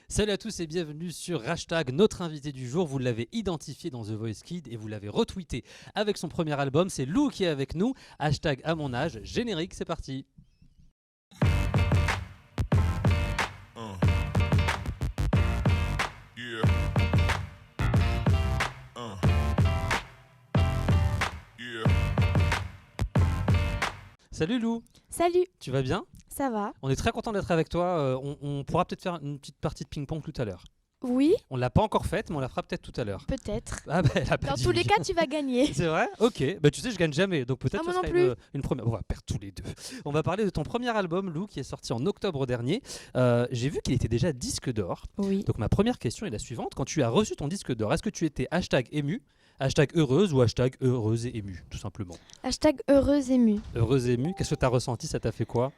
Salut à tous et bienvenue sur Hashtag. Notre invité du jour, vous l'avez identifié dans The Voice Kids et vous l'avez retweeté avec son premier album. C'est Lou qui est avec nous. Hashtag à mon âge. Générique, c'est parti. Salut Lou. Salut, Tu vas bien? ça va? On est très content d'être avec toi. On pourra peut-être faire une petite partie de ping-pong tout à l'heure. Oui, On l'a pas encore faite, mais on la fera peut-être tout à l'heure. peut-être. Ah bah, elle a pas Dans dit tous les oui. cas, tu vas gagner. C'est vrai? Ok. Bah, tu sais, je gagne jamais. Donc peut-être Ah, que moi ce non sera une première. On va perdre tous les deux. On va parler de ton premier album, Lou, qui est sorti en octobre dernier. J'ai vu qu'il était déjà disque d'or. Oui. Donc ma première question est la suivante. Quand tu as reçu ton disque d'or, est-ce que tu étais hashtag ému, hashtag heureuse ou hashtag heureuse et émue, tout simplement? Hashtag heureuse émue. Heureuse et émue, qu'est-ce que tu as ressenti? Ça t'a fait quoi?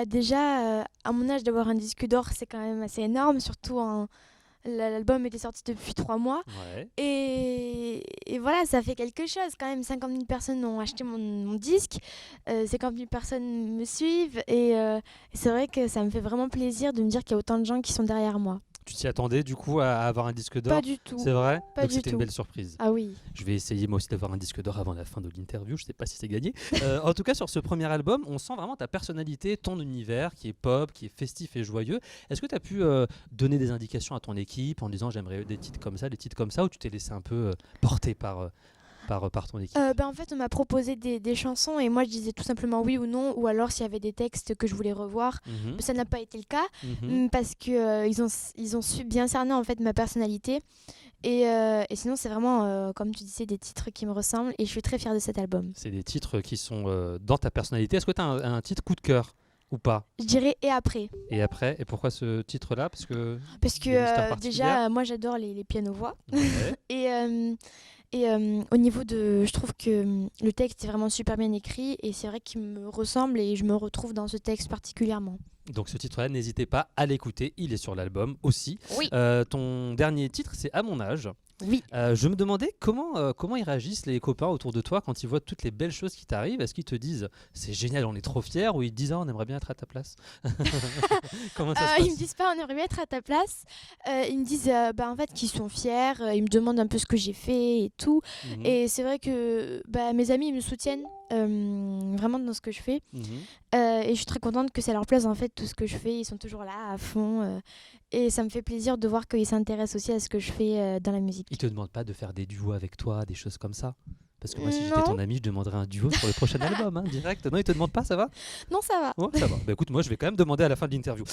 Déjà, à mon âge, d'avoir un disque d'or, c'est quand même assez énorme. Surtout, l'album était sorti depuis 3 mois. Ouais. Et voilà, ça fait quelque chose. Quand même, 50 000 personnes ont acheté mon disque. 50 000 personnes me suivent. Et c'est vrai que ça me fait vraiment plaisir de me dire qu'il y a autant de gens qui sont derrière moi. Tu t'y attendais du coup à avoir un disque d'or? Pas du tout. C'est vrai? Pas Donc du c'était une tout. belle surprise. Ah oui. Je vais essayer moi aussi d'avoir un disque d'or avant la fin de l'interview, je sais pas si c'est gagné. En tout cas sur ce premier album, on sent vraiment ta personnalité, ton univers qui est pop, qui est festif et joyeux. Est-ce que tu as pu donner des indications à ton équipe en disant j'aimerais des titres comme ça, ou tu t'es laissé un peu porter par ton équipe? En fait, on m'a proposé des chansons et moi je disais tout simplement oui ou non, ou alors s'il y avait des textes que je voulais revoir. Mhm. Ça n'a pas été le cas Mhm. parce que ils ont su bien cerner en fait ma personnalité et sinon c'est vraiment comme tu disais des titres qui me ressemblent et je suis très fière de cet album. C'est des titres qui sont dans ta personnalité. Est-ce que tu as un titre coup de cœur ou pas? Je dirais et après Et après, et pourquoi ce titre-là? Parce que parce il y a une histoire que particulière. déjà moi j'adore les pianos-voix Ouais. et au niveau de je trouve que le texte est vraiment super bien écrit et c'est vrai qu'il me ressemble et je me retrouve dans ce texte particulièrement. Donc ce titre-là, n'hésitez pas à l'écouter, il est sur l'album aussi. Oui. Ton dernier titre, c'est À mon âge. Oui. Je me demandais comment ils réagissent les copains autour de toi quand ils voient toutes les belles choses qui t'arrivent. Est-ce qu'ils te disent c'est génial, on est trop fiers, ou ils te disent ah, on aimerait bien être à ta place? Comment ça se Ils me passe? disent pas on aimerait bien être à ta place. Ils me disent en fait qu'ils sont fiers. Ils me demandent un peu ce que j'ai fait et tout. Mhm. Et c'est vrai que mes amis ils me soutiennent vraiment dans ce que je fais. Mhm. Et je suis très contente que ça leur plaise en fait tout ce que je fais. Ils sont toujours là à fond. Et ça me fait plaisir de voir qu'ils s'intéressent aussi à ce que je fais dans la musique. Ils te demandent pas de faire des duos avec toi, des choses comme ça? Parce que moi, si j'étais Non. ton ami, je demanderais un duo sur le prochain album, hein, direct. Non, ils te demandent pas, ça va? Non, ça va. Ouais, ça va. Bah écoute, moi je vais quand même demander à la fin de l'interview.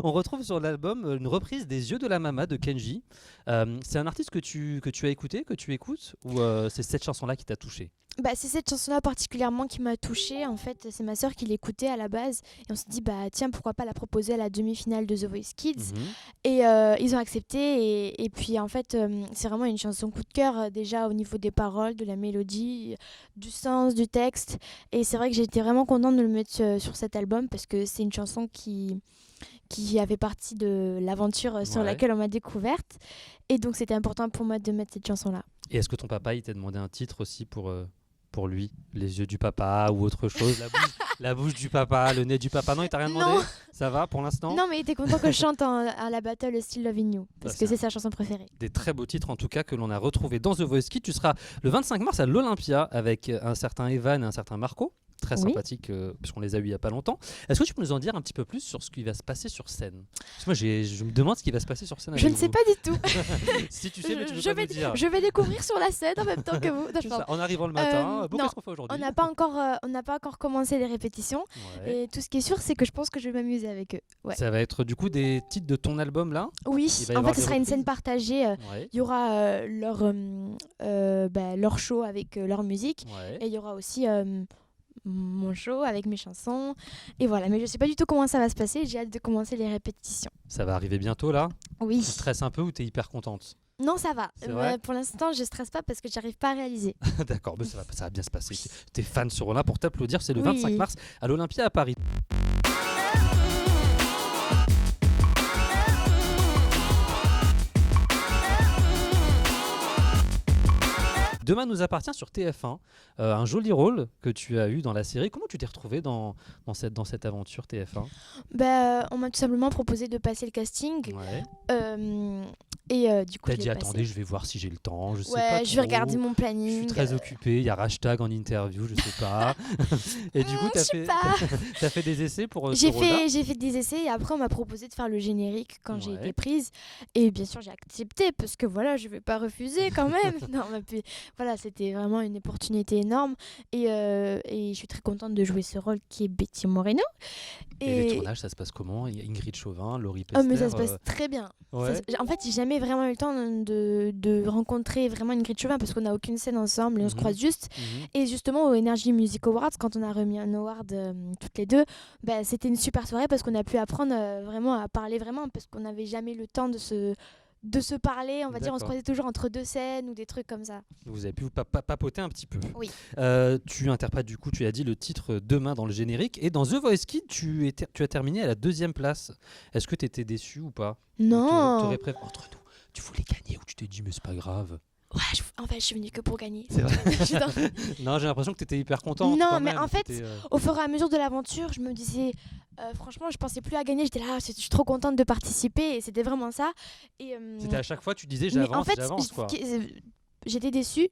On retrouve sur l'album une reprise des Yeux de la Mama de Kenji. C'est un artiste que tu as écouté, que tu écoutes, ou c'est cette chanson-là qui t'a touché? C'est cette chanson-là particulièrement qui m'a touchée. En fait, c'est ma sœur qui l'écoutait à la base. Et on s'est dit, tiens, pourquoi pas la proposer à la demi-finale de The Voice Kids. Mhm. Et ils ont accepté. Et puis, en fait, c'est vraiment une chanson coup de cœur, déjà au niveau des paroles, de la mélodie, du sens, du texte. Et c'est vrai que j'ai été vraiment contente de le mettre sur cet album parce que c'est une chanson qui avait partie de l'aventure sur Ouais. laquelle on m'a découverte. Et donc, c'était important pour moi de mettre cette chanson-là. Et est-ce que ton papa, il t'a demandé un titre aussi pour lui? Les yeux du papa ou autre chose? La bouche du papa, le nez du papa? Non, il t'a rien demandé? Non. Ça va pour l'instant? Non, mais il était content que je chante à la battle Still Loving You, parce Bah, que ça. c'est sa chanson préférée. Des très beaux titres en tout cas que l'on a retrouvés dans The Voice Kids. Tu seras le 25 mars à l'Olympia avec un certain Evan et un certain Marco. Très Oui. sympathique, puisqu'on les a eus il n'y a pas longtemps. Est-ce que tu peux nous en dire un petit peu plus sur ce qui va se passer sur scène? Parce que moi, je me demande ce qui va se passer sur scène Je avec ne sais vous. pas du tout. Si tu sais, mais tu veux je, pas vais, nous dire. je vais découvrir sur la scène en même temps que vous. C'est ça, en arrivant le matin, bon, non, qu'est-ce qu'on fait aujourd'hui? On n'a pas encore commencé les répétitions. Ouais. Et tout ce qui est sûr, c'est que je pense que je vais m'amuser avec eux. Ouais. Ça va être du coup des titres de ton album là? Oui, Il va y en avoir fait, ce des sera une reprises? scène partagée. Ouais. Il y aura leur show avec leur musique. Ouais. Et il y aura aussi mon show avec mes chansons. Et voilà, mais je sais pas du tout comment ça va se passer. J'ai hâte de commencer les répétitions. Ça va arriver bientôt là? Oui. Tu stresses un peu ou t'es hyper contente? Non, ça va. C'est vrai Pour l'instant, je stresse pas parce que j'arrive pas à réaliser. D'accord, mais ça va bien se passer. Tes fans seront là pour t'applaudir. C'est le Oui. 25 mars à l'Olympia à Paris. Demain nous appartient sur TF1, un joli rôle que tu as eu dans la série. Comment tu t'es retrouvé dans cette aventure TF1? On m'a tout simplement proposé de passer le casting. Ouais. Du coup, T'as je l'ai dit passé. attendez, je vais voir si j'ai le temps. Je sais pas Ouais, je vais trop. regarder mon Je planning. suis très occupé. Il y a hashtag en interview, je sais pas. Et du coup, Je sais pas. t'as fait des essais pour ce rôle-là? J'ai fait des essais et après on m'a proposé de faire le générique quand j'ai Ouais. été prise. Et bien sûr j'ai accepté parce que voilà, je vais pas refuser quand même. Non, mais puis, voilà, c'était vraiment une opportunité énorme. Et je suis très contente de jouer ce rôle qui est Betty Moreno. Et les tournages, ça se passe comment? Il y a Ingrid Chauvin, Laurie Oh, mais Pester. ça se passe très bien. Ouais. En fait, j'ai jamais vraiment eu le temps de rencontrer vraiment Ingrid Chauvin parce qu'on n'a aucune scène ensemble et on se Mhm. croise juste. Mhm. Et justement, au Energy Music Awards, quand on a remis un award toutes les deux, bah, c'était une super soirée parce qu'on a pu apprendre vraiment à parler vraiment parce qu'on n'avait jamais le temps de se parler. On va dire, on se D'accord. croisait toujours entre deux scènes ou des trucs comme ça. Vous avez pu papoter un petit peu. Oui. Tu interprètes du coup, tu as dit le titre Demain dans le générique. Et dans The Voice Kids, tu as terminé à la 2e place. Est-ce que tu étais déçu ou pas? Non. T'aurais entre nous, tu voulais gagner ou tu t'es dit mais c'est pas grave? Ouais, en fait, je suis venue que pour gagner. C'est vrai. Je suis dans- Non, j'ai l'impression que tu étais hyper contente. Non, quand mais même. en fait, T'étais, Au fur et à mesure de l'aventure, je me disais, franchement, je pensais plus à gagner. J'étais là, je suis trop contente de participer et c'était vraiment ça. Et, c'était à chaque fois, tu disais mais en j'avance, fait, j'avance quoi. j'étais déçue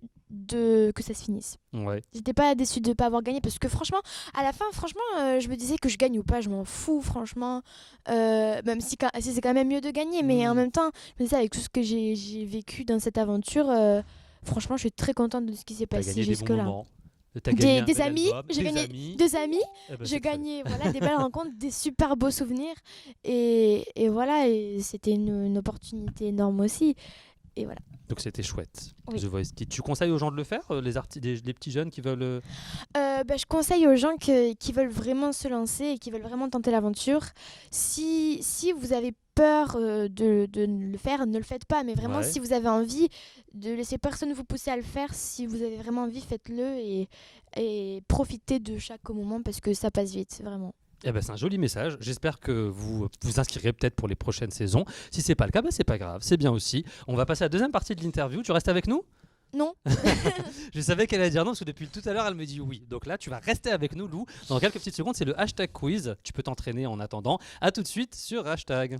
que ça se finisse. Ouais. J'étais pas déçue de ne pas avoir gagné parce que franchement, à la fin, je me disais que je gagne ou pas, je m'en fous, franchement. Même si c'est quand même mieux de gagner, mais en même temps, je me disais, avec tout ce que j'ai vécu dans cette aventure, franchement, je suis très contente de ce qui s'est T'as passé gagné des bons jusque-là. moments. T'as gagné un Des bel amis, album, j'ai des gagné amis. 2 amis, Eh ben, j'ai c'est très gagné voilà, des belles rencontres, des super beaux souvenirs. Et voilà, et c'était une opportunité énorme aussi. Et voilà. Donc c'était chouette. Oui. The Voice Kids. Tu conseilles aux gens de le faire, les petits jeunes qui veulent. Je conseille aux gens qui veulent vraiment se lancer et qui veulent vraiment tenter l'aventure. Si vous avez peur de le faire, ne le faites pas. Mais vraiment, Ouais. si vous avez envie, de laisser personne vous pousser à le faire. Si vous avez vraiment envie, faites-le et profitez de chaque moment parce que ça passe vite, vraiment. Eh ben, c'est un joli message. J'espère que vous vous inscrirez peut-être pour les prochaines saisons. Si c'est pas le cas, c'est pas grave, c'est bien aussi. On va passer à la 2e partie de l'interview. Tu restes avec nous? Non. Je savais qu'elle allait dire non parce que depuis tout à l'heure elle me dit oui. Donc là tu vas rester avec nous, Lou. Dans quelques petites secondes, c'est le hashtag quiz. Tu peux t'entraîner en attendant. À tout de suite sur hashtag.